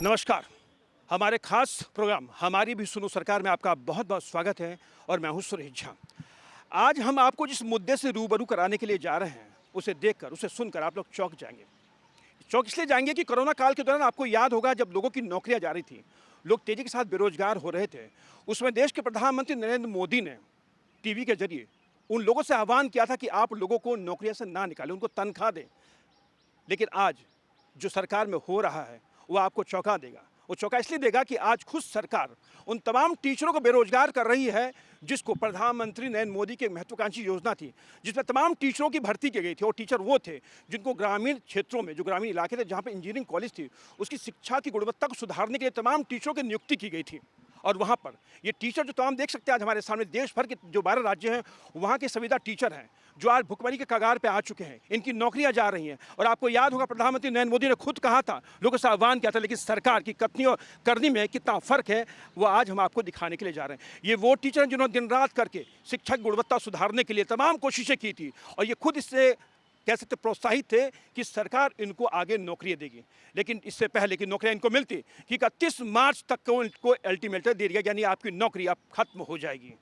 नमस्कार। हमारे खास प्रोग्राम हमारी भी सुनो सरकार में आपका बहुत बहुत स्वागत है और मैं हूं सुरेश झा। आज हम आपको जिस मुद्दे से रूबरू कराने के लिए जा रहे हैं उसे देखकर उसे सुनकर आप लोग चौंक जाएंगे। चौंक इसलिए जाएंगे कि कोरोना काल के दौरान आपको याद होगा जब लोगों की नौकरियां जा रही थी, लोग तेजी के साथ बेरोजगार हो रहे थे। उसमें देश के प्रधानमंत्री नरेंद्र मोदी ने टीवी के जरिए उन लोगों से आह्वान किया था कि आप लोगों को नौकरियों से ना निकालें, उनको तनख्वाह दें। लेकिन आज जो सरकार में हो रहा है वो आपको चौंका देगा। वो चौंका इसलिए देगा कि आज खुद सरकार उन तमाम टीचरों को बेरोजगार कर रही है जिसको प्रधानमंत्री नरेंद्र मोदी की एक महत्वाकांक्षी योजना थी, जिसमें तमाम टीचरों की भर्ती की गई थी। और टीचर वो थे जिनको ग्रामीण क्षेत्रों में, जो ग्रामीण इलाके थे जहाँ पे इंजीनियरिंग कॉलेज थी, उसकी शिक्षा की गुणवत्ता को सुधारने के लिए तमाम टीचरों की नियुक्ति की गई थी। और वहाँ पर ये टीचर जो तमाम देख सकते हैं आज हमारे सामने, देश भर के जो 12 राज्य हैं वहाँ के संविदा टीचर हैं जो आज भुखमरी के कगार पे आ चुके हैं। इनकी नौकरियां जा रही हैं। और आपको याद होगा प्रधानमंत्री नरेंद्र मोदी ने खुद कहा था, लोगों से आह्वान किया था, लेकिन सरकार की कथनी और करनी में कितना फ़र्क है वो आज हम आपको दिखाने के लिए जा रहे हैं। ये वो टीचर हैं जिन्होंने दिन रात करके शिक्षा की गुणवत्ता सुधारने के लिए तमाम कोशिशें की थी और ये खुद इससे कह सकते प्रोत्साहित थे कि सरकार इनको आगे नौकरियां देगी। लेकिन इससे पहले कि नौकरियां इनको मिलती कि 31 मार्च तक को इनको अल्टीमेटम दे दिया, यानी आपकी नौकरी अब खत्म हो जाएगी।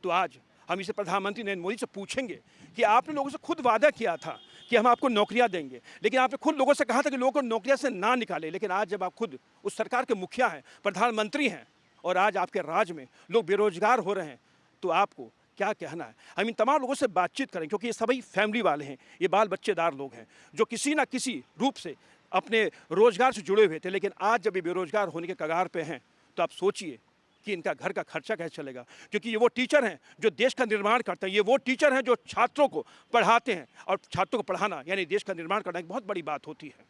तो आज हम इसे प्रधानमंत्री नरेंद्र मोदी से पूछेंगे कि आपने लोगों से खुद वादा किया था कि हम आपको नौकरियां देंगे, लेकिन आपने खुद लोगों से कहा था कि लोगों को नौकरियां से ना निकाले। लेकिन आज जब आप खुद उस सरकार के मुखिया हैं, प्रधानमंत्री हैं और आज आपके राज्य में लोग बेरोजगार हो रहे हैं, तो आपको क्या कहना है? हम इन तमाम लोगों से बातचीत करें क्योंकि ये सभी फैमिली वाले हैं, ये बाल बच्चेदार लोग हैं जो किसी ना किसी रूप से अपने रोजगार से जुड़े हुए थे। लेकिन आज जब ये बेरोजगार होने के कगार पे हैं तो आप सोचिए कि इनका घर का खर्चा कैसे चलेगा। क्योंकि ये वो टीचर हैं जो देश का निर्माण करते हैं, ये वो टीचर हैं जो छात्रों को पढ़ाते हैं और छात्रों को पढ़ाना यानी देश का निर्माण करना एक बहुत बड़ी बात होती है।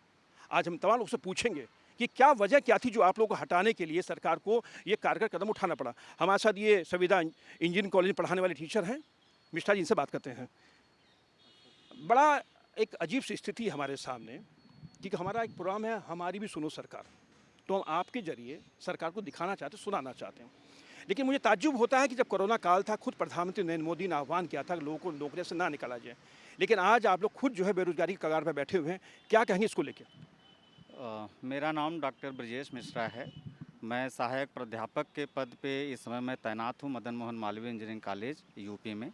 आज हम तमाम लोग से पूछेंगे कि क्या वजह क्या थी जो आप लोगों को हटाने के लिए सरकार को ये कारगर कदम उठाना पड़ा। हमारे साथ ये संविदा इंजीनियरिंग कॉलेज में पढ़ाने वाले टीचर हैं, मिश्रा जी, इनसे बात करते हैं। बड़ा एक अजीब सी स्थिति है हमारे सामने कि हमारा एक प्रोग्राम है हमारी भी सुनो सरकार, तो हम आपके जरिए सरकार को दिखाना चाहते हैं, सुनाना चाहते हैं। लेकिन मुझे ताज्जुब होता है कि जब कोरोना काल था खुद प्रधानमंत्री नरेंद्र मोदी ने आह्वान किया था कि लोगों को नौकरियों से ना निकाला जाए, लेकिन आज आप लोग खुद जो है बेरोजगारी की कगार पर बैठे हुए हैं। क्या कहेंगे इसको लेकर? मेरा नाम डॉक्टर ब्रजेश मिश्रा है। मैं सहायक प्राध्यापक के पद पे इस समय मैं तैनात हूँ Madan Mohan Malviya engineering college UP में।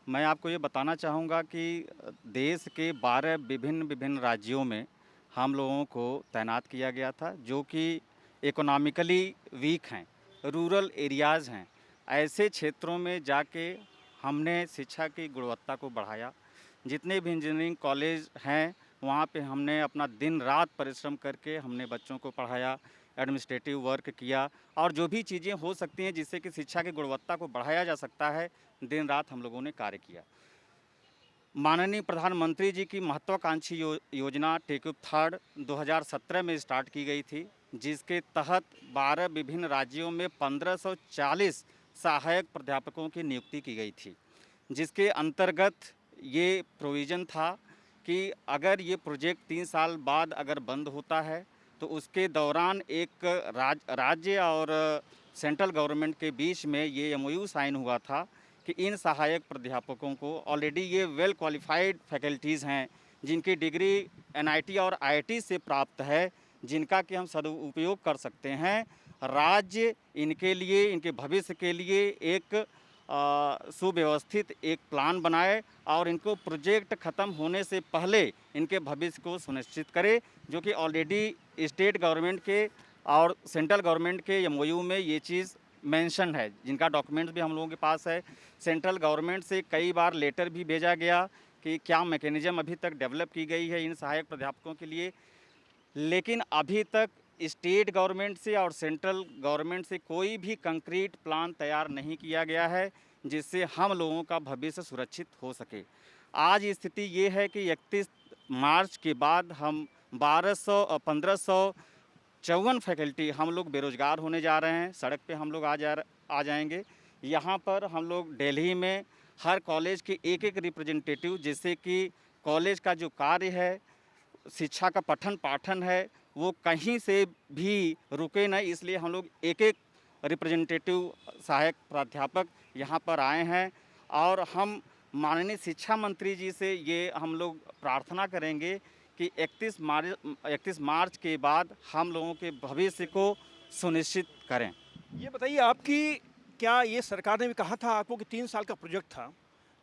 मैं आपको ये बताना चाहूँगा कि देश के 12 विभिन्न राज्यों में हम लोगों को तैनात किया गया था जो कि इकोनॉमिकली वीक हैं, रूरल एरियाज़ हैं। ऐसे क्षेत्रों में जाके हमने शिक्षा की गुणवत्ता को बढ़ाया। जितने भी इंजीनियरिंग कॉलेज हैं वहाँ पे हमने अपना दिन रात परिश्रम करके हमने बच्चों को पढ़ाया, एडमिनिस्ट्रेटिव वर्क किया और जो भी चीज़ें हो सकती हैं जिससे कि शिक्षा की गुणवत्ता को बढ़ाया जा सकता है, दिन रात हम लोगों ने कार्य किया। माननीय प्रधानमंत्री जी की महत्वाकांक्षी योजना टेक अप थर्ड 2017 में स्टार्ट की गई थी, जिसके तहत 12 विभिन्न राज्यों में 1540 सहायक प्राध्यापकों की नियुक्ति की गई थी, जिसके अंतर्गत ये प्रोविज़न था कि अगर ये प्रोजेक्ट 3 साल बाद अगर बंद होता है तो उसके दौरान एक राज्य और सेंट्रल गवर्नमेंट के बीच में ये एमओयू साइन हुआ था कि इन सहायक प्राध्यापकों को ऑलरेडी ये वेल क्वालिफाइड फैकल्टीज़ हैं जिनकी डिग्री एनआईटी और आईआईटी से प्राप्त है, जिनका कि हम सदुपयोग कर सकते हैं। राज्य इनके लिए, इनके भविष्य के लिए एक सुव्यवस्थित एक प्लान बनाए और इनको प्रोजेक्ट ख़त्म होने से पहले इनके भविष्य को सुनिश्चित करे, जो कि ऑलरेडी स्टेट गवर्नमेंट के और सेंट्रल गवर्नमेंट के एमओयू में ये चीज़ मेंशन है, जिनका डॉक्यूमेंट्स भी हम लोगों के पास है। सेंट्रल गवर्नमेंट से कई बार लेटर भी भेजा गया कि क्या मैकेनिज़्म अभी तक डेवलप की गई है इन सहायक प्राध्यापकों के लिए, लेकिन अभी तक स्टेट गवर्नमेंट से और सेंट्रल गवर्नमेंट से कोई भी कंक्रीट प्लान तैयार नहीं किया गया है जिससे हम लोगों का भविष्य सुरक्षित हो सके। आज स्थिति ये है कि 31 मार्च के बाद हम 1554 फैकल्टी हम लोग बेरोज़गार होने जा रहे हैं। सड़क पे हम लोग आ जाएंगे। यहाँ पर हम लोग दिल्ली में हर कॉलेज के एक रिप्रेजेंटेटिव, जिससे कि कॉलेज का जो कार्य है, शिक्षा का पठन पाठन है, वो कहीं से भी रुके नहीं, इसलिए हम लोग एक रिप्रेजेंटेटिव सहायक प्राध्यापक यहाँ पर आए हैं और हम माननीय शिक्षा मंत्री जी से ये हम लोग प्रार्थना करेंगे कि 31 मार्च के बाद हम लोगों के भविष्य को सुनिश्चित करें। ये बताइए आपकी क्या ये सरकार ने भी कहा था आपको कि 3 साल का प्रोजेक्ट था,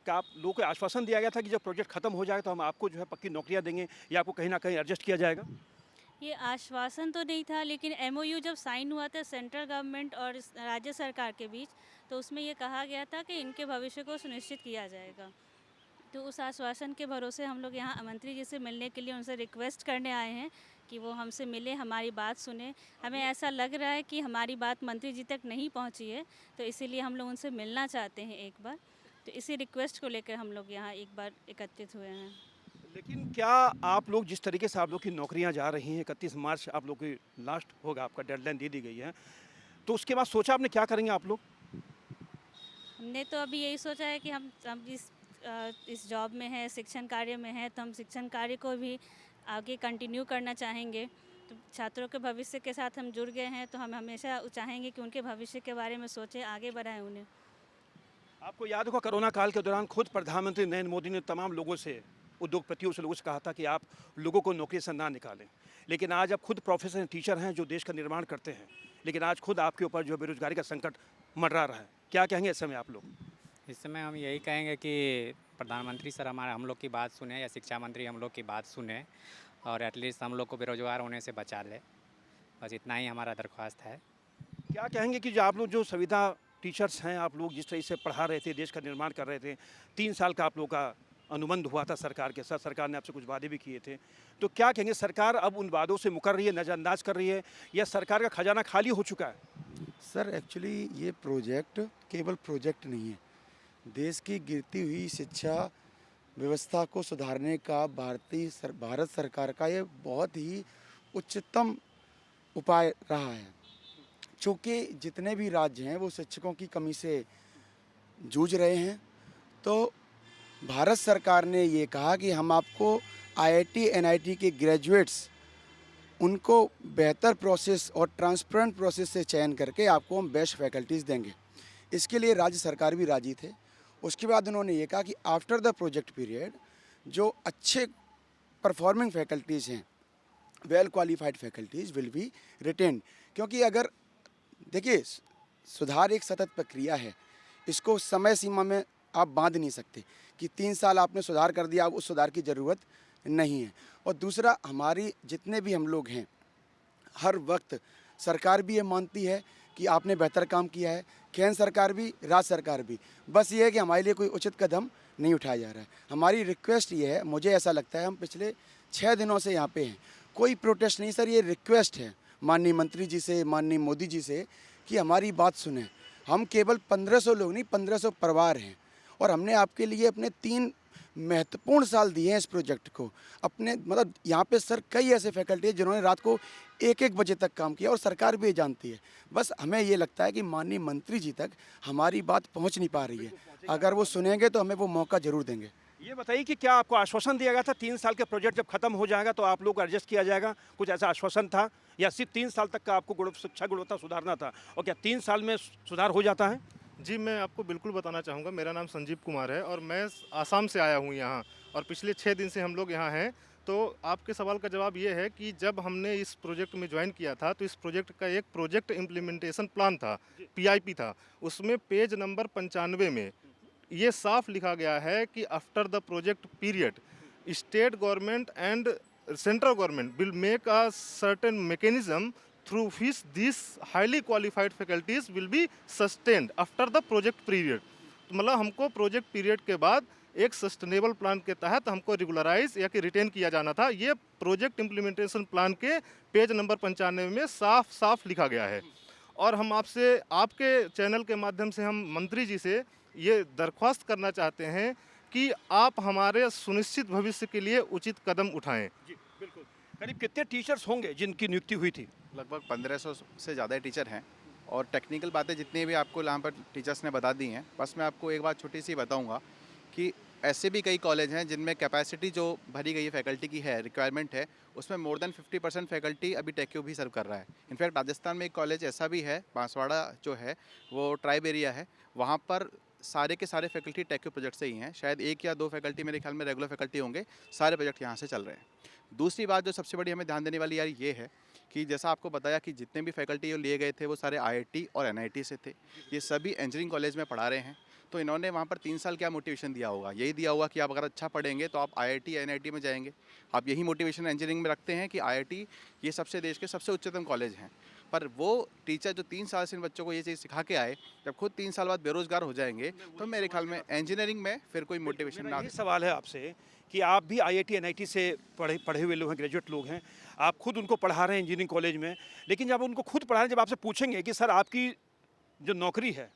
क्या आप लोगों को आश्वासन दिया गया था कि जब प्रोजेक्ट खत्म हो जाएगा तो हम आपको जो है पक्की नौकरियाँ देंगे या आपको कहीं न कहीं एडजस्ट किया जाएगा? ये आश्वासन तो नहीं था, लेकिन एमओयू जब साइन हुआ था सेंट्रल गवर्नमेंट और राज्य सरकार के बीच, तो उसमें ये कहा गया था कि इनके भविष्य को सुनिश्चित किया जाएगा। तो उस आश्वासन के भरोसे हम लोग यहाँ मंत्री जी से मिलने के लिए उनसे रिक्वेस्ट करने आए हैं कि वो हमसे मिले, हमारी बात सुने। हमें ऐसा लग रहा है कि हमारी बात मंत्री जी तक नहीं पहुँची है, तो इसीलिए हम लोग उनसे मिलना चाहते हैं एक बार। तो इसी रिक्वेस्ट को लेकर हम लोग यहाँ एक बार एकत्रित हुए हैं। लेकिन क्या आप लोग जिस तरीके से आप लोग की नौकरियाँ जा रही हैं, 31 मार्च आप लोग की लास्ट होगा, आपका डेडलाइन दे दी गई है, तो उसके बाद सोचा आपने क्या करेंगे आप लोग? हमने तो अभी यही सोचा है कि हम इस जॉब में हैं, शिक्षण कार्य में हैं, तो हम शिक्षण कार्य को भी आगे कंटिन्यू करना चाहेंगे। तो छात्रों के भविष्य के साथ हम जुड़ गए हैं, तो हम हमेशा चाहेंगे कि उनके भविष्य के बारे में सोचें, आगे बढ़ाएं उन्हें। आपको याद होगा कोरोना काल के दौरान खुद प्रधानमंत्री नरेंद्र मोदी ने तमाम लोगों से, उद्योगपतियों से, लोगों से कहा था कि आप लोगों को नौकरी से ना निकालें। लेकिन आज आप खुद प्रोफेसर टीचर हैं जो देश का निर्माण करते हैं, लेकिन आज खुद आपके ऊपर जो बेरोजगारी का संकट मंडरा रहा है, क्या कहेंगे इस समय आप लोग? इस समय हम यही कहेंगे कि प्रधानमंत्री सर हम लोग की बात सुने या शिक्षा मंत्री हम लोग की बात सुने और एटलीस्ट हम लोग को बेरोजगार होने से बचा ले। बस इतना ही हमारा दरख्वास्त है। क्या कहेंगे कि जो आप लोग जो संविदा टीचर्स हैं, आप लोग जिस तरह से पढ़ा रहे थे, देश का निर्माण कर रहे थे, 3 साल का आप लोग का अनुबंध हुआ था सरकार के साथ, सरकार ने आपसे कुछ वादे भी किए थे, तो क्या कहेंगे सरकार अब उन वादों से मुकर रही है, नज़रअंदाज कर रही है या सरकार का खजाना खाली हो चुका है? सर एक्चुअली ये प्रोजेक्ट केवल प्रोजेक्ट नहीं है, देश की गिरती हुई शिक्षा व्यवस्था को सुधारने का भारत सरकार का ये बहुत ही उच्चतम उपाय रहा है। चूँकि जितने भी राज्य हैं वो शिक्षकों की कमी से जूझ रहे हैं, तो भारत सरकार ने ये कहा कि हम आपको आईआईटी एनआईटी के ग्रेजुएट्स उनको बेहतर प्रोसेस और ट्रांसपेरेंट प्रोसेस से चयन करके आपको हम बेस्ट फैकल्टीज़ देंगे। इसके लिए राज्य सरकार भी राजी थे। उसके बाद उन्होंने ये कहा कि आफ्टर द प्रोजेक्ट पीरियड जो अच्छे परफॉर्मिंग फैकल्टीज़ हैं, well qualified faculties will be retained. क्योंकि अगर देखिए सुधार एक सतत प्रक्रिया है, इसको समय सीमा में आप बांध नहीं सकते कि 3 साल आपने सुधार कर दिया, अब उस सुधार की ज़रूरत नहीं है। और दूसरा, हमारी जितने भी हम लोग हैं, हर वक्त सरकार भी ये मानती है कि आपने बेहतर काम किया है, केंद्र सरकार भी, राज्य सरकार भी। बस ये है कि हमारे लिए कोई उचित कदम नहीं उठाया जा रहा है। हमारी रिक्वेस्ट ये है, मुझे ऐसा लगता है हम पिछले 6 दिनों से यहाँ पे हैं, कोई प्रोटेस्ट नहीं सर, ये रिक्वेस्ट है माननीय मंत्री जी से, माननीय मोदी जी से कि हमारी बात सुने। हम केवल 1500 लोग नहीं, 1500 परिवार हैं और हमने आपके लिए अपने 3 महत्वपूर्ण साल दिए हैं इस प्रोजेक्ट को। अपने मतलब यहाँ पे सर कई ऐसे फैकल्टी हैं जिन्होंने रात को 1-1 बजे तक काम किया और सरकार भी ये जानती है। बस हमें ये लगता है कि माननीय मंत्री जी तक हमारी बात पहुँच नहीं पा रही है। अगर वो सुनेंगे तो हमें वो मौका ज़रूर देंगे। ये बताइए कि क्या आपको आश्वासन दिया गया था 3 साल का प्रोजेक्ट जब खत्म हो जाएगा तो आप लोग को एडजस्ट किया जाएगा, कुछ ऐसा आश्वासन था या सिर्फ 3 साल तक का आपको शिक्षा गुणवत्ता सुधारना था, और क्या 3 साल में सुधार हो जाता है? जी, मैं आपको बिल्कुल बताना चाहूँगा। मेरा नाम संजीव कुमार है और मैं आसाम से आया हूँ यहाँ, और पिछले 6 दिन से हम लोग यहाँ हैं। तो आपके सवाल का जवाब ये है कि जब हमने इस प्रोजेक्ट में ज्वाइन किया था तो इस प्रोजेक्ट का एक प्रोजेक्ट इम्प्लीमेंटेशन प्लान था, पीआईपी था। उसमें पेज नंबर 95 में ये साफ लिखा गया है कि after the project period state government and central government will make a certain mechanism through which these highly qualified faculties will be sustained after the project period। तो मतलब हमको प्रोजेक्ट पीरियड के बाद एक सस्टेनेबल प्लान के तहत हमको regularise या कि रिटेन किया जाना था। ये प्रोजेक्ट इम्प्लीमेंटेशन प्लान के पेज नंबर 95 में साफ साफ लिखा गया है। और हम आपसे, आपके चैनल के माध्यम से हम मंत्री जी से ये दरख्वास्त करना चाहते हैं कि आप हमारे सुनिश्चित भविष्य के लिए उचित कदम उठाएं। जी बिल्कुल। करीब कितने टीचर्स होंगे जिनकी नियुक्ति हुई थी? लगभग 1500 से ज़्यादा टीचर हैं, और टेक्निकल बातें जितनी भी आपको यहाँ पर टीचर्स ने बता दी हैं। बस मैं आपको एक बात छोटी सी बताऊँगा कि ऐसे भी कई कॉलेज हैं जिनमें कैपेसिटी जो भरी गई है फैकल्टी की है, रिक्वायरमेंट है, उसमें मोर देन 50% फैकल्टी अभी टेक्यू भी सर्व कर रहा है। इनफैक्ट राजस्थान में एक कॉलेज ऐसा भी है, बांसवाड़ा जो है वो ट्राइब एरिया है, वहाँ पर सारे के सारे फैकल्टी टेक के प्रोजेक्ट से ही हैं, शायद 1 या 2 फैकल्टी मेरे ख्याल में रेगुलर फैकल्टी होंगे, सारे प्रोजेक्ट यहाँ से चल रहे हैं। दूसरी बात जो सबसे बड़ी हमें ध्यान देने वाली यार ये है कि जैसा आपको बताया कि जितने भी फैकल्टी ये लिए गए थे वो सारे आईआईटी और एनआईटी से थे। ये सभी इंजीनियरिंग कॉलेज में पढ़ा रहे हैं, तो इन्होंने वहाँ पर 3 साल क्या मोटिवेशन दिया होगा, यही दिया होगा कि आप अगर अच्छा पढ़ेंगे तो आप आईआईटी एनआईटी में जाएंगे। आप यही मोटिवेशन इंजीनियरिंग में रखते हैं कि आईआईटी ये सबसे देश के सबसे उच्चतम कॉलेज हैं। पर वो टीचर जो 3 साल से इन बच्चों को ये चीज़ सिखा के आए, जब खुद 3 साल बाद बेरोजगार हो जाएंगे तो मेरे ख्याल में इंजीनियरिंग में फिर कोई मोटिवेशन मेरा ना ये दे। सवाल है आपसे कि आप भी आईआईटी एनआईटी से पढ़े हुए लोग हैं, ग्रेजुएट लोग हैं, आप खुद उनको पढ़ा रहे हैं इंजीनियरिंग कॉलेज में, लेकिन जब उनको खुद पढ़ा रहे हैं, जब आपसे पूछेंगे कि सर आपकी जो नौकरी है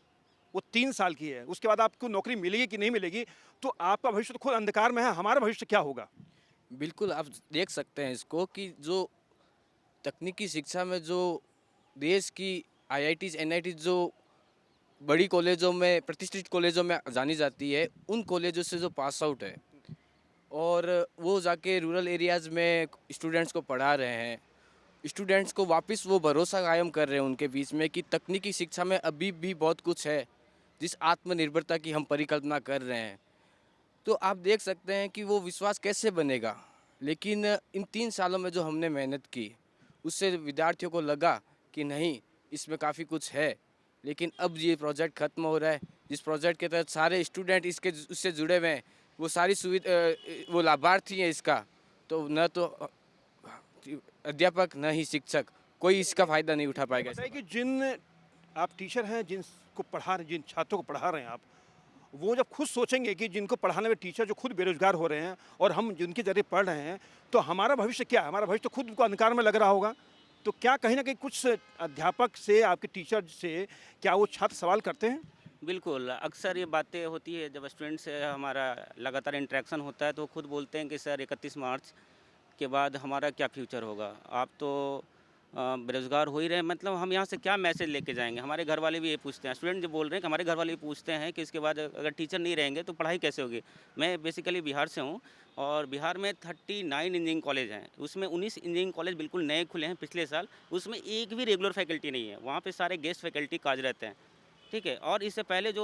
वो 3 साल की है, उसके बाद आपको नौकरी मिलेगी कि नहीं मिलेगी, तो आपका भविष्य तो खुद अंधकार में है, हमारा भविष्य क्या होगा? बिल्कुल, आप देख सकते हैं इसको कि जो तकनीकी शिक्षा में जो देश की आईआईटीज़, एनआईटीज़ जो बड़ी कॉलेजों में, प्रतिष्ठित कॉलेजों में जानी जाती है, उन कॉलेजों से जो पास आउट है और वो जाके रूरल एरियाज़ में स्टूडेंट्स को पढ़ा रहे हैं, स्टूडेंट्स को वापस वो भरोसा कायम कर रहे हैं उनके बीच में कि तकनीकी शिक्षा में अभी भी बहुत कुछ है, जिस आत्मनिर्भरता की हम परिकल्पना कर रहे हैं। तो आप देख सकते हैं कि वो विश्वास कैसे बनेगा। लेकिन इन 3 सालों में जो हमने मेहनत की, उससे विद्यार्थियों को लगा कि नहीं, इसमें काफ़ी कुछ है। लेकिन अब ये प्रोजेक्ट ख़त्म हो रहा है, जिस प्रोजेक्ट के तहत सारे स्टूडेंट उससे जुड़े हुए हैं, वो सारी वो लाभार्थी हैं इसका, तो न तो अध्यापक न ही शिक्षक, कोई इसका फ़ायदा नहीं उठा पाएगा। बताइए कि जिन आप टीचर हैं, जिनको पढ़ा रहे, जिन छात्रों को पढ़ा रहे हैं आप, वो जब खुद सोचेंगे कि जिनको पढ़ाने वाले टीचर जो खुद बेरोजगार हो रहे हैं और हम जिनके जरिए पढ़ रहे हैं, तो हमारा भविष्य क्या है? हमारा भविष्य तो खुद उनको अंधकार में लग रहा होगा। तो क्या कहीं ना कहीं कुछ अध्यापक से, आपके टीचर से क्या वो छात्र सवाल करते हैं? बिल्कुल, अक्सर ये बातें होती है जब स्टूडेंट से हमारा लगातार इंटरेक्शन होता है, तो खुद बोलते हैं कि सर 31 मार्च के बाद हमारा क्या फ्यूचर होगा? आप तो बेरोज़गार हो ही रहे हैं, मतलब हम यहाँ से क्या मैसेज लेके जाएंगे? हमारे घर वाले भी ये पूछते हैं, स्टूडेंट जो बोल रहे हैं कि हमारे घर वाले भी पूछते हैं कि इसके बाद अगर टीचर नहीं रहेंगे तो पढ़ाई कैसे होगी? मैं बेसिकली बिहार से हूँ और बिहार में 39 इंजीनियरिंग कॉलेज हैं, उसमें 19 इंजीनियरिंग कॉलेज बिल्कुल नए खुले हैं पिछले साल, उसमें एक भी रेगुलर फैकल्टी नहीं है, वहाँ पे सारे गेस्ट फैकल्टी कार्यरत हैं। ठीक है, और इससे पहले जो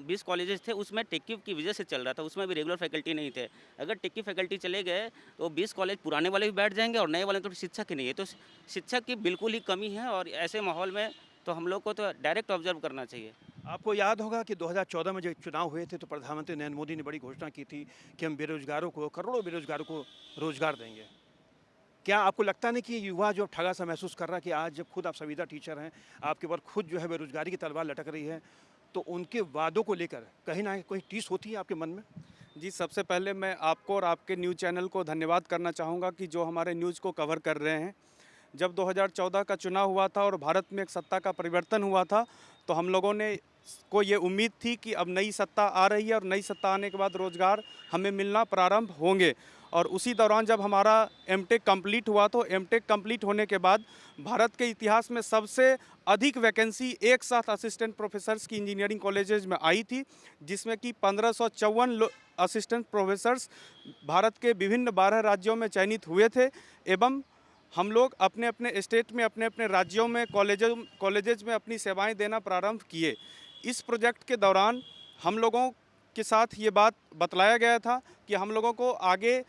20 कॉलेजेस थे उसमें टेक्की की वजह से चल रहा था, उसमें भी रेगुलर फैकल्टी नहीं थे। अगर टेक्की फैकल्टी चले गए तो 20 कॉलेज पुराने वाले भी बैठ जाएंगे और नए वाले तो शिक्षक ही नहीं है, तो शिक्षक की बिल्कुल ही कमी है। और ऐसे माहौल में तो हम लोग को तो डायरेक्ट ऑब्जर्व करना चाहिए। आपको याद होगा कि 2014 में जब चुनाव हुए थे तो प्रधानमंत्री नरेंद्र मोदी ने बड़ी घोषणा की थी कि हम बेरोजगारों को, करोड़ों बेरोजगारों को रोजगार देंगे। क्या आपको लगता नहीं कि युवा जो ठगा सा महसूस कर रहा है कि आज जब खुद आप संविदा टीचर हैं, आपके ऊपर खुद जो है बेरोजगारी की तलवार लटक रही है, तो उनके वादों को लेकर कहीं ना कहीं कोई टीस होती है आपके मन में? जी, सबसे पहले मैं आपको और आपके न्यूज़ चैनल को धन्यवाद करना चाहूँगा कि जो हमारे न्यूज़ को कवर कर रहे हैं। जब 2014 का चुनाव हुआ था और भारत में एक सत्ता का परिवर्तन हुआ था, तो हम लोगों ने को ये उम्मीद थी कि अब नई सत्ता आ रही है और नई सत्ता आने के बाद रोज़गार हमें मिलना प्रारंभ होंगे। और उसी दौरान जब हमारा एमटेक कंप्लीट हुआ, तो एमटेक कंप्लीट होने के बाद भारत के इतिहास में सबसे अधिक वैकेंसी एक साथ असिस्टेंट प्रोफेसर्स की इंजीनियरिंग कॉलेजेस में आई थी, जिसमें कि 1554 असिस्टेंट प्रोफेसर्स भारत के विभिन्न 12 राज्यों में चयनित हुए थे। एवं हम लोग अपने अपने स्टेट में, अपने अपने राज्यों में, कॉलेजेज में अपनी सेवाएं देना प्रारंभ किए। इस प्रोजेक्ट के दौरान हम लोगों के साथ ये बात बतलाया गया था कि हम लोगों को आगे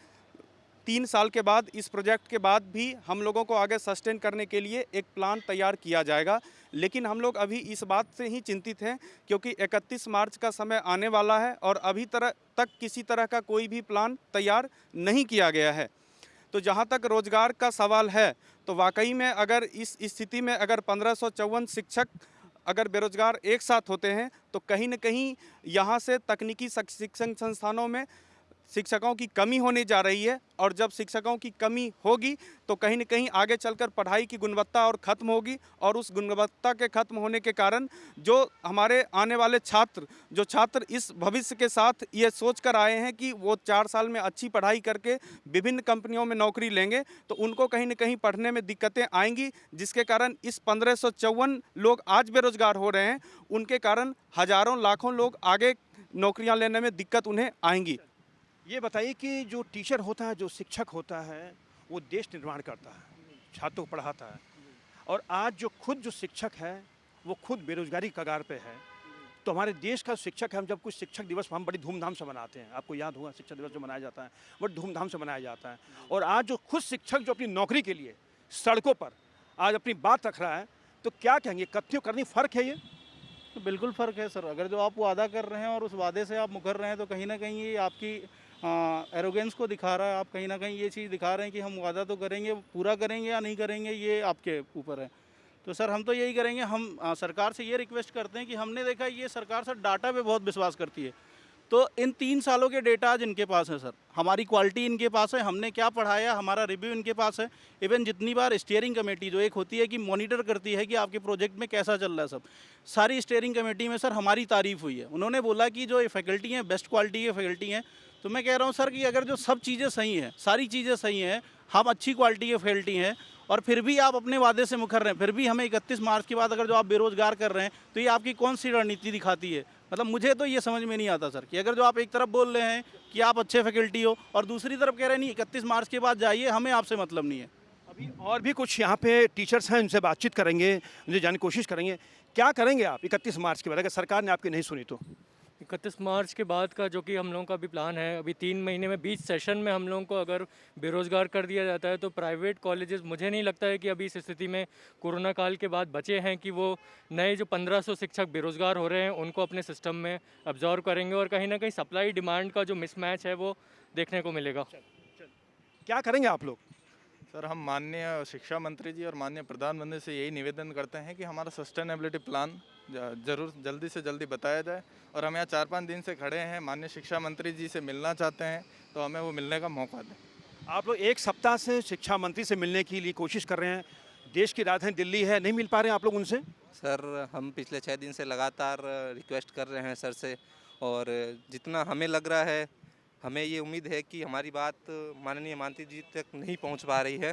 3 साल के बाद, इस प्रोजेक्ट के बाद भी हम लोगों को आगे सस्टेन करने के लिए एक प्लान तैयार किया जाएगा। लेकिन हम लोग अभी इस बात से ही चिंतित हैं क्योंकि 31 मार्च का समय आने वाला है और अभी तक किसी तरह का कोई भी प्लान तैयार नहीं किया गया है। तो जहाँ तक रोज़गार का सवाल है, तो वाकई में अगर इस स्थिति में अगर 1554 शिक्षक अगर बेरोजगार एक साथ होते हैं, तो कहीं न कहीं यहाँ से तकनीकी शिक्षण संस्थानों में शिक्षकों की कमी होने जा रही है। और जब शिक्षकों की कमी होगी तो कहीं न कहीं आगे चलकर पढ़ाई की गुणवत्ता और ख़त्म होगी, और उस गुणवत्ता के ख़त्म होने के कारण जो हमारे आने वाले छात्र इस भविष्य के साथ ये सोच कर आए हैं कि वो 4 साल में अच्छी पढ़ाई करके विभिन्न कंपनियों में नौकरी लेंगे, तो उनको कहीं न कहीं पढ़ने में दिक्कतें आएंगी, जिसके कारण इस 1554 लोग आज बेरोजगार हो रहे हैं, उनके कारण हज़ारों लाखों लोग आगे नौकरियाँ लेने में दिक्कत उन्हें आएंगी। ये बताइए कि जो टीचर होता है, जो शिक्षक होता है, वो देश निर्माण करता है, छात्रों को पढ़ाता है, और आज जो शिक्षक है वो खुद बेरोजगारी कगार पे है, तो हमारे देश का शिक्षक है, हम जब कुछ शिक्षक दिवस हम बड़ी धूमधाम से मनाते हैं, आपको याद होगा शिक्षक दिवस जो मनाया जाता है बड़ी धूमधाम से मनाया जाता है। और आज जो खुद शिक्षक जो अपनी नौकरी के लिए सड़कों पर आज अपनी बात रख रहा है, तो क्या कहेंगे, कथ्यों करनी फ़र्क है ये? तो बिल्कुल फ़र्क है सर। अगर जो आप वादा कर रहे हैं और उस वादे से आप मुकर रहे हैं तो कहीं ना कहीं ये आपकी एरोगेंस को दिखा रहा है। आप कहीं ना कहीं ये चीज़ दिखा रहे हैं कि हम वादा तो करेंगे, पूरा करेंगे या नहीं करेंगे ये आपके ऊपर है। तो सर हम तो यही करेंगे। हम सरकार से ये रिक्वेस्ट करते हैं कि हमने देखा ये सरकार सर डाटा पे बहुत विश्वास करती है। तो इन 3 सालों के डेटा आज इनके पास है सर, हमारी क्वालिटी इनके पास है, हमने क्या पढ़ाया, हमारा रिव्यू इनके पास है। इवन जितनी बार स्टीयरिंग कमेटी जो एक होती है कि मॉनिटर करती है कि आपके प्रोजेक्ट में कैसा चल रहा है, सब सारी स्टीयरिंग कमेटी में सर हमारी तारीफ़ हुई है। उन्होंने बोला कि जो फैकल्टी हैं बेस्ट क्वालिटी के फैकल्टी हैं। तो मैं कह रहा हूँ सर कि अगर जो सब चीज़ें सही हैं, सारी चीज़ें सही हैं, हम अच्छी क्वालिटी के फैकल्टी हैं और फिर भी आप अपने वादे से मुकर रहे हैं, फिर भी हमें 31 मार्च के बाद अगर जो आप बेरोजगार कर रहे हैं तो ये आपकी कौन सी रणनीति दिखाती है? मतलब मुझे तो ये समझ में नहीं आता सर कि अगर जो आप एक तरफ बोल रहे हैं कि आप अच्छे फैकल्टी हो और दूसरी तरफ कह रहे हैं नहीं 31 मार्च के बाद जाइए, हमें आपसे मतलब नहीं है। अभी और भी कुछ यहाँ पे टीचर्स हैं, उनसे बातचीत करेंगे, उनसे जानने की कोशिश करेंगे। क्या करेंगे आप 31 मार्च के बाद अगर सरकार ने आपकी नहीं सुनी तो? 31 मार्च के बाद का जो कि हम लोगों का भी प्लान है, अभी 3 महीने में बीच सेशन में हम लोगों को अगर बेरोज़गार कर दिया जाता है तो प्राइवेट कॉलेजेस, मुझे नहीं लगता है कि अभी इस स्थिति में कोरोना काल के बाद बचे हैं कि वो नए जो 1500 शिक्षक बेरोज़गार हो रहे हैं उनको अपने सिस्टम में अब्जॉर्व करेंगे और कहीं ना कहीं सप्लाई डिमांड का जो मिसमैच है वो देखने को मिलेगा। क्या करेंगे आप लोग? सर हम माननीय शिक्षा मंत्री जी और माननीय प्रधानमंत्री से यही निवेदन करते हैं कि हमारा सस्टेनेबिलिटी प्लान जरूर जल्दी से जल्दी बताया जाए। और हम यहाँ 4-5 दिन से खड़े हैं, माननीय शिक्षा मंत्री जी से मिलना चाहते हैं तो हमें वो मिलने का मौका दें। आप लोग एक सप्ताह से शिक्षा मंत्री से मिलने के लिए कोशिश कर रहे हैं, देश की राजधानी दिल्ली है, नहीं मिल पा रहे हैं आप लोग उनसे? सर हम पिछले 6 दिन से लगातार रिक्वेस्ट कर रहे हैं सर से, और जितना हमें लग रहा है, हमें ये उम्मीद है कि हमारी बात माननीय मंत्री जी तक नहीं पहुंच पा रही है,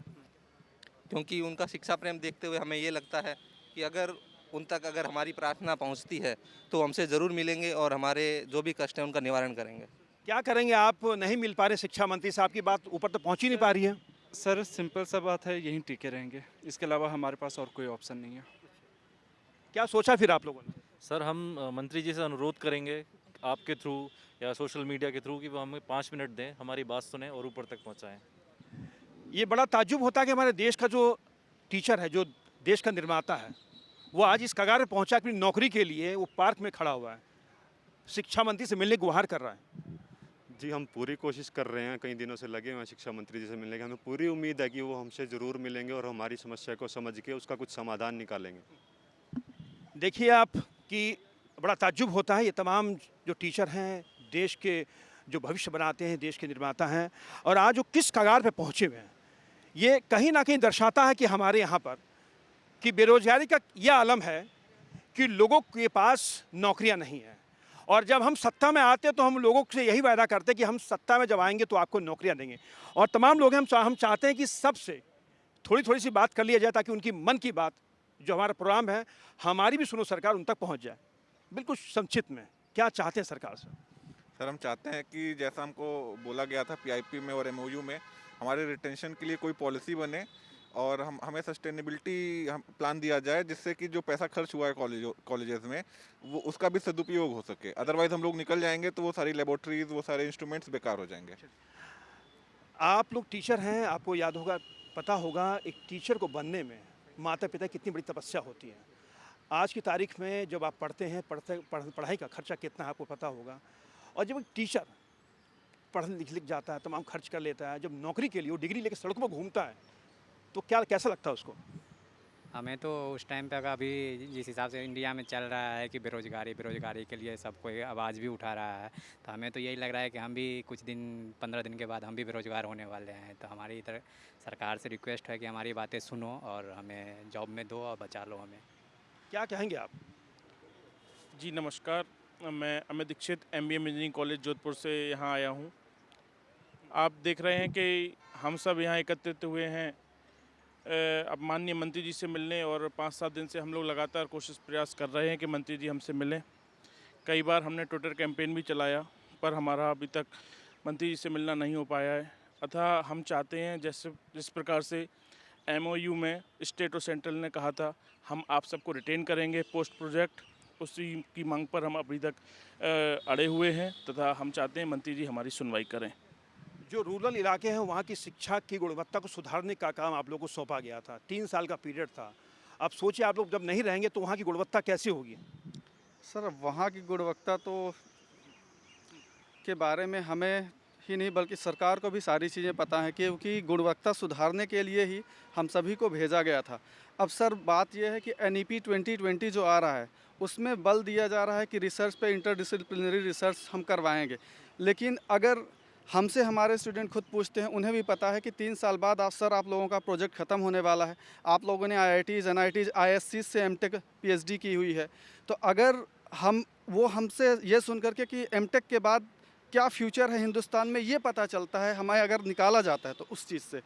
क्योंकि उनका शिक्षा प्रेम देखते हुए हमें ये लगता है कि अगर उन तक अगर हमारी प्रार्थना पहुंचती है तो हमसे ज़रूर मिलेंगे और हमारे जो भी कष्ट हैं उनका निवारण करेंगे। क्या करेंगे आप? नहीं मिल पा रहे शिक्षा मंत्री से, आपकी बात ऊपर तक पहुंच ही नहीं पा रही है। सर सिंपल सा बात है, यहीं टिके रहेंगे, इसके अलावा हमारे पास और कोई ऑप्शन नहीं है। क्या सोचा फिर आप लोगों ने? सर हम मंत्री जी से अनुरोध करेंगे आपके थ्रू या सोशल मीडिया के थ्रू कि वो हमें 5 मिनट दें, हमारी बात सुने और ऊपर तक पहुंचाएं। ये बड़ा ताज्जुब होता है कि हमारे देश का जो टीचर है, जो देश का निर्माता है, वो आज इस कगार पे पहुंचा अपनी नौकरी के लिए वो पार्क में खड़ा हुआ है, शिक्षा मंत्री से मिलने की गुहार कर रहा है। जी हम पूरी कोशिश कर रहे हैं, कई दिनों से लगे हुए हैं शिक्षा मंत्री जी से मिलने की। हमें पूरी उम्मीद है कि वो हमसे ज़रूर मिलेंगे और हमारी समस्या को समझ के उसका कुछ समाधान निकालेंगे। देखिए आप कि बड़ा ताज्जुब होता है, ये तमाम जो टीचर हैं देश के जो भविष्य बनाते हैं, देश के निर्माता हैं, और आज वो किस कगार पे पहुँचे हुए हैं, ये कहीं ना कहीं दर्शाता है कि हमारे यहाँ पर कि बेरोजगारी का यह आलम है कि लोगों के पास नौकरियां नहीं हैं। और जब हम सत्ता में आते हैं तो हम लोगों से यही वादा करते हैं कि हम सत्ता में जब आएंगे तो आपको नौकरियां देंगे। और तमाम लोग हैं, हम चाहते हैं कि सबसे थोड़ी थोड़ी सी बात कर लिया जाए ताकि उनकी मन की बात जो हमारा प्रोग्राम है, हमारी भी सुनो सरकार, उन तक पहुँच जाए। बिल्कुल संक्षिप्त में क्या चाहते हैं सरकार से? सर हम चाहते हैं कि जैसा हमको बोला गया था पीआईपी में और एमओयू में, हमारे रिटेंशन के लिए कोई पॉलिसी बने और हमें सस्टेनेबिलिटी प्लान दिया जाए, जिससे कि जो पैसा खर्च हुआ है कॉलेजेस में वो उसका भी सदुपयोग हो सके। अदरवाइज़ हम लोग निकल जाएंगे तो वो सारी लेबोरेटरीज, वो सारे इंस्ट्रूमेंट्स बेकार हो जाएंगे। आप लोग टीचर हैं, आपको याद होगा, पता होगा एक टीचर को बनने में माता पिता कितनी बड़ी तपस्या होती है। आज की तारीख में जब आप पढ़ते हैं, पढ़ाई का खर्चा कितना है आपको पता होगा। और जब एक टीचर पढ़ लिख जाता है, तमाम खर्च कर लेता है, जब नौकरी के लिए वो डिग्री लेकर सड़कों पर घूमता है तो कैसा लगता है उसको? हमें तो उस टाइम पे अभी जिस हिसाब से इंडिया में चल रहा है कि बेरोजगारी के लिए सब कोई आवाज़ भी उठा रहा है, तो हमें तो यही लग रहा है कि हम भी कुछ दिन 15 दिन के बाद हम भी बेरोजगार होने वाले हैं। तो हमारी तरह सरकार से रिक्वेस्ट है कि हमारी बातें सुनो और हमें जॉब में दो और बचा लो हमें। क्या कहेंगे आप? जी नमस्कार, मैं Amit Dikshit MBA engineering college Jodhpur से यहाँ आया हूँ। आप देख रहे हैं कि हम सब यहाँ एकत्रित हुए हैं अब माननीय मंत्री जी से मिलने, और 5-7 दिन से हम लोग लगातार कोशिश प्रयास कर रहे हैं कि मंत्री जी हमसे मिलें। कई बार हमने ट्विटर कैंपेन भी चलाया, पर हमारा अभी तक मंत्री जी से मिलना नहीं हो पाया है। अतः हम चाहते हैं जिस प्रकार से MOU में स्टेट और सेंट्रल ने कहा था, हम आप सबको रिटेन करेंगे पोस्ट प्रोजेक्ट, उसी की मांग पर हम अभी तक अड़े हुए हैं तथा हम चाहते हैं मंत्री जी हमारी सुनवाई करें। जो रूरल इलाके हैं वहाँ की शिक्षा की गुणवत्ता को सुधारने का काम आप लोगों को सौंपा गया था, 3 साल का पीरियड था। अब सोचिए आप लोग जब नहीं रहेंगे तो वहाँ की गुणवत्ता कैसी होगी? सर वहाँ की गुणवत्ता तो के बारे में हमें ही नहीं बल्कि सरकार को भी सारी चीज़ें पता हैं, क्योंकि गुणवत्ता सुधारने के लिए ही हम सभी को भेजा गया था। अब सर बात यह है कि NEP 2020 जो आ रहा है उसमें बल दिया जा रहा है कि रिसर्च पे इंटरडिसिप्लिनरी रिसर्च हम करवाएंगे, लेकिन अगर हमसे हमारे स्टूडेंट खुद पूछते हैं, उन्हें भी पता है कि 3 साल बाद आप लोगों का प्रोजेक्ट ख़त्म होने वाला है। आप लोगों ने IITs, NITs, ISCs से MTech PhD की हुई है, तो अगर वो हमसे ये सुन करके कि MTech के बाद क्या फ्यूचर है हिंदुस्तान में, ये पता चलता है हमें अगर निकाला जाता है तो उस चीज़ से।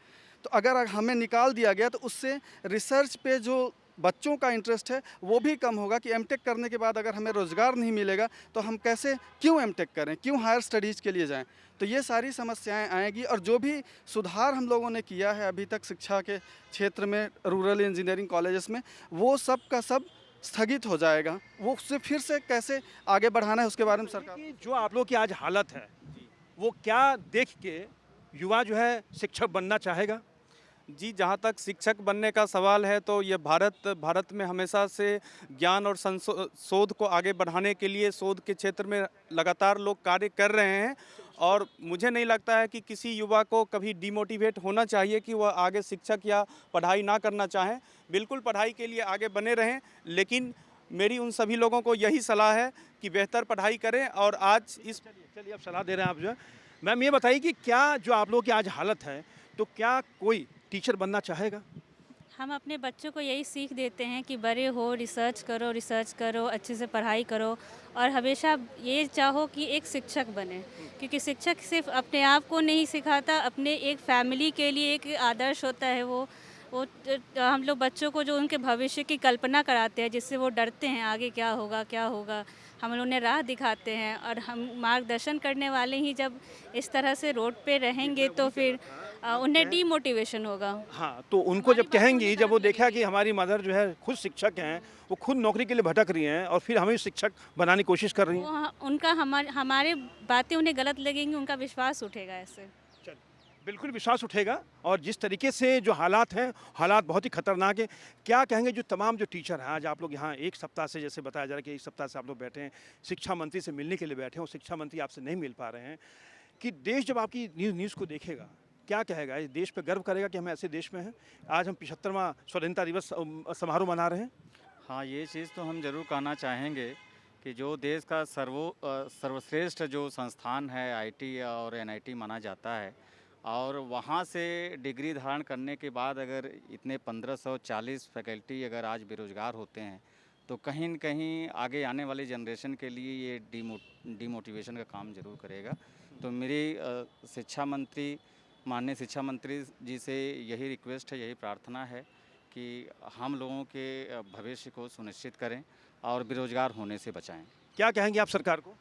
तो अगर हमें निकाल दिया गया तो उससे रिसर्च पे जो बच्चों का इंटरेस्ट है वो भी कम होगा कि MTech करने के बाद अगर हमें रोज़गार नहीं मिलेगा तो हम क्यों MTech करें, क्यों हायर स्टडीज़ के लिए जाएं। तो ये सारी समस्याएं आएंगी और जो भी सुधार हम लोगों ने किया है अभी तक शिक्षा के क्षेत्र में रूरल इंजीनियरिंग कॉलेजेस में, वो सब का सब स्थगित हो जाएगा। वो उससे फिर से कैसे आगे बढ़ाना है उसके बारे में सरकार जो आप लोग की आज हालत है वो क्या देख के युवा जो है शिक्षक बनना चाहेगा? जी, जहाँ तक शिक्षक बनने का सवाल है तो ये भारत में हमेशा से ज्ञान और शोध को आगे बढ़ाने के लिए शोध के क्षेत्र में लगातार लोग कार्य कर रहे हैं और मुझे नहीं लगता है कि किसी युवा को कभी डिमोटिवेट होना चाहिए कि वह आगे शिक्षक या पढ़ाई ना करना चाहें। बिल्कुल पढ़ाई के लिए आगे बने रहें, लेकिन मेरी उन सभी लोगों को यही सलाह है कि बेहतर पढ़ाई करें। और आज चलिए आप सलाह दे रहे हैं आप जो है। मैम ये बताइए कि क्या जो आप लोगों की आज हालत है तो क्या कोई टीचर बनना चाहेगा? हम अपने बच्चों को यही सीख देते हैं कि बड़े हो, रिसर्च करो, अच्छे से पढ़ाई करो और हमेशा ये चाहो कि एक शिक्षक बने, क्योंकि शिक्षक सिर्फ अपने आप को नहीं सिखाता, अपने एक फैमिली के लिए एक आदर्श होता है। वो हम लोग बच्चों को जो उनके भविष्य की कल्पना कराते हैं, जिससे वो डरते हैं आगे क्या होगा, हम उन्हें राह दिखाते हैं और हम मार्गदर्शन करने वाले ही जब इस तरह से रोड पे रहेंगे तो फिर उन्हें डीमोटिवेशन होगा। हाँ, तो उनको जब कहेंगी, जब वो देखा कि हमारी मदर जो है खुद शिक्षक हैं, वो खुद नौकरी के लिए भटक रही हैं और फिर हमें शिक्षक बनाने की कोशिश कर रही हैं, उनका हमारे बातें उन्हें गलत लगेंगी, उनका विश्वास उठेगा। ऐसे बिल्कुल विश्वास उठेगा। और जिस तरीके से जो हालात हैं, हालात बहुत ही खतरनाक है। क्या कहेंगे जो तमाम जो टीचर हैं, आज आप लोग यहाँ 1 सप्ताह से, जैसे बताया जा रहा है कि 1 सप्ताह से आप लोग बैठे हैं, शिक्षा मंत्री से मिलने के लिए बैठे हैं और शिक्षा मंत्री आपसे नहीं मिल पा रहे हैं, कि देश जब आपकी न्यूज़ को देखेगा क्या कहेगा? इस देश पे गर्व करेगा कि हम ऐसे देश में हैं? आज हम 75वां स्वतंत्रता दिवस समारोह मना रहे हैं। हाँ, ये चीज़ तो हम ज़रूर कहना चाहेंगे कि जो देश का सर्वश्रेष्ठ जो संस्थान है IIT और NIT माना जाता है, और वहाँ से डिग्री धारण करने के बाद अगर इतने 1540 फैकल्टी अगर आज बेरोज़गार होते हैं तो कहीं न कहीं आगे आने वाली जनरेशन के लिए ये डीमोटिवेशन का काम ज़रूर करेगा। तो मेरी माननीय शिक्षा मंत्री जी से यही रिक्वेस्ट है, यही प्रार्थना है कि हम लोगों के भविष्य को सुनिश्चित करें और बेरोज़गार होने से बचाएं। क्या कहेंगे आप सरकार को?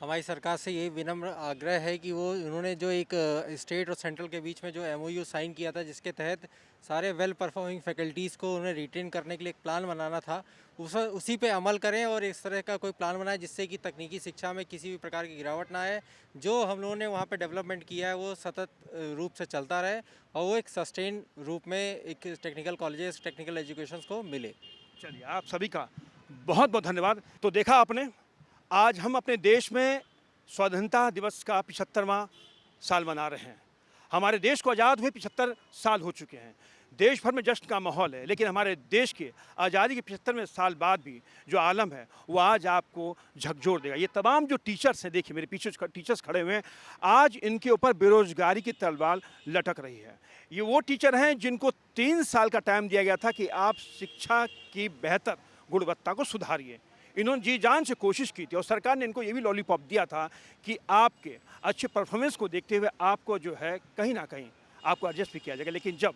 हमारी सरकार से यही विनम्र आग्रह है कि उन्होंने जो एक स्टेट और सेंट्रल के बीच में जो MOU साइन किया था, जिसके तहत सारे वेल परफॉर्मिंग फैकल्टीज़ को उन्हें रिटेन करने के लिए एक प्लान बनाना था, उसी पे अमल करें और इस तरह का कोई प्लान बनाएं जिससे कि तकनीकी शिक्षा में किसी भी प्रकार की गिरावट ना आए। जो हम लोगों ने वहाँ पे डेवलपमेंट किया है वो सतत रूप से चलता रहे और वो एक सस्टेन रूप में एक टेक्निकल कॉलेजेस, टेक्निकल एजुकेशन को मिले। चलिए, आप सभी का बहुत बहुत धन्यवाद। तो देखा आपने, आज हम अपने देश में स्वतंत्रता दिवस का 75वां साल मना रहे हैं। हमारे देश को आज़ाद हुए 75 साल हो चुके हैं। देश भर में जश्न का माहौल है, लेकिन हमारे देश के आज़ादी के 75वें साल बाद भी जो आलम है वो आज आपको झकझोर देगा। ये तमाम जो टीचर्स हैं, देखिए मेरे पीछे टीचर्स खड़े हुए हैं, आज इनके ऊपर बेरोजगारी की तलवार लटक रही है। ये वो टीचर हैं जिनको 3 साल का टाइम दिया गया था कि आप शिक्षा की बेहतर गुणवत्ता को सुधारिए। इन्होंने जी जान से कोशिश की थी और सरकार ने इनको ये भी लॉलीपॉप दिया था कि आपके अच्छे परफॉर्मेंस को देखते हुए आपको जो है कहीं ना कहीं आपको एडजस्ट भी किया जाएगा। लेकिन जब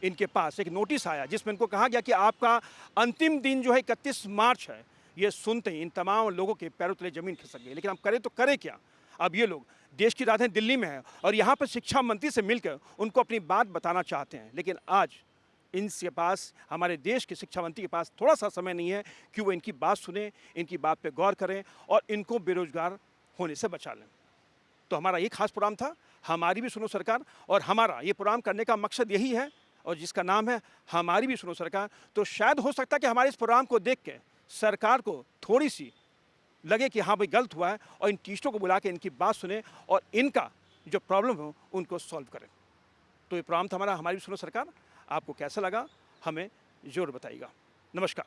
इनके पास एक नोटिस आया जिसमें इनको कहा गया कि आपका अंतिम दिन जो है 31 मार्च है, ये सुनते ही इन तमाम लोगों के पैरों तले ज़मीन खिसक गई। लेकिन हम करें तो करें क्या? अब ये लोग देश की राजधानी दिल्ली में है और यहाँ पर शिक्षा मंत्री से मिलकर उनको अपनी बात बताना चाहते हैं। लेकिन आज इनके पास, हमारे देश के शिक्षा मंत्री के पास थोड़ा सा समय नहीं है कि वो इनकी बात सुने, इनकी बात पे गौर करें और इनको बेरोजगार होने से बचा लें। तो हमारा ये खास प्रोग्राम था, हमारी भी सुनो सरकार, और हमारा ये प्रोग्राम करने का मकसद यही है, और जिसका नाम है हमारी भी सुनो सरकार। तो शायद हो सकता है कि हमारे इस प्रोग्राम को देख के सरकार को थोड़ी सी लगे कि हाँ भाई गलत हुआ है, और इन टीचरों को बुला के इनकी बात सुने और इनका जो प्रॉब्लम हो उनको सॉल्व करें। तो ये प्रोग्राम था हमारा हमारी भी सुनो सरकार। आपको कैसा लगा हमें ज़रूर बताइएगा। नमस्कार।